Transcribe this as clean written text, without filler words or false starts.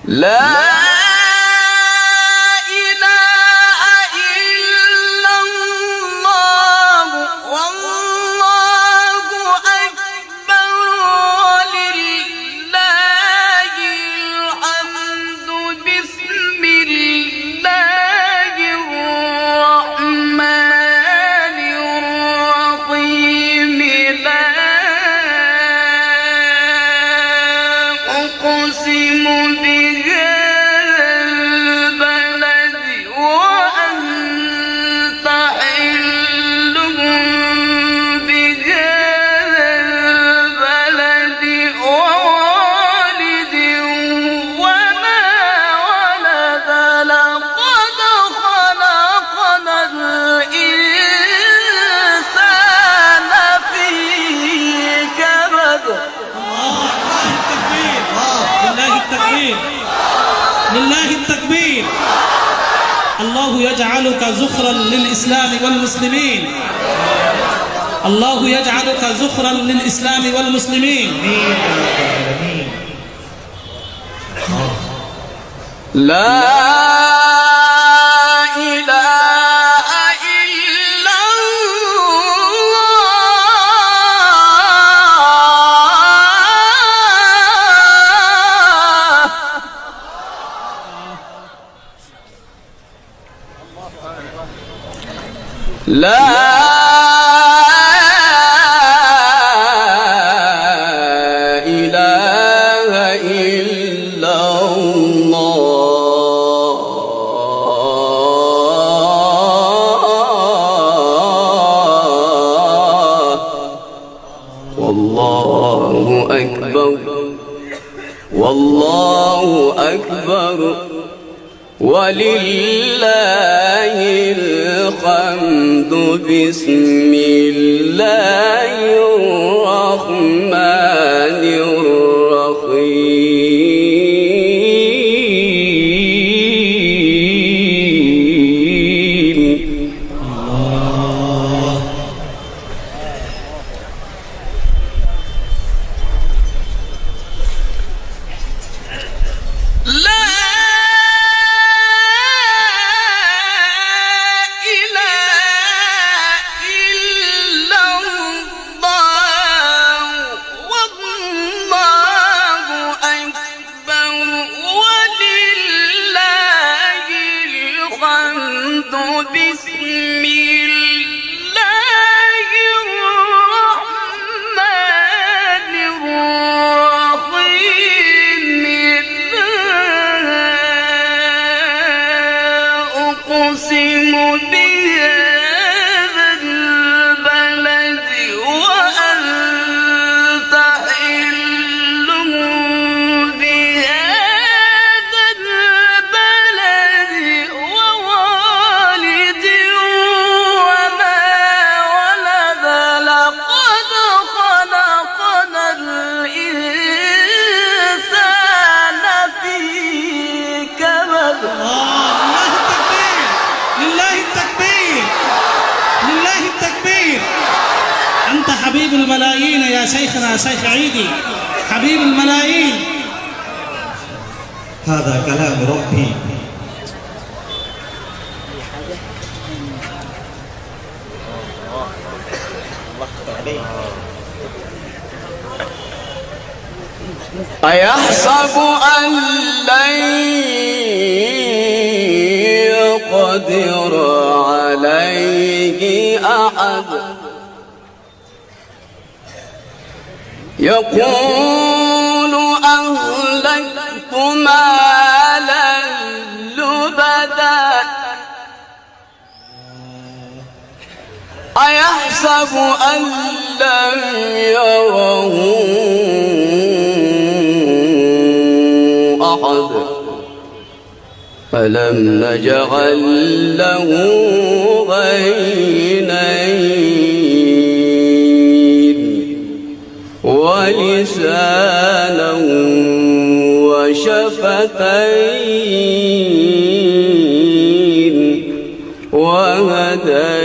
لا لله التكبير. الله يجعلك زخرا للإسلام والمسلمين. الله يجعلك زخرا للإسلام والمسلمين. لا إله إلا الله. والله أكبر والله أكبر ولله الحمد. بسم الله الرحمن الرحيم. الله. أنت حبيب الملايين يا شيخنا شيخ عيدي، حبيب الملايين. هذا كلام ربي. أيحسب أن لن يقدر عليه أحد يقول أهلكت مالا لبدا أيحسب أن لم يره أحد فلم نجعل له عينين ولسانا وشفتين وهديناه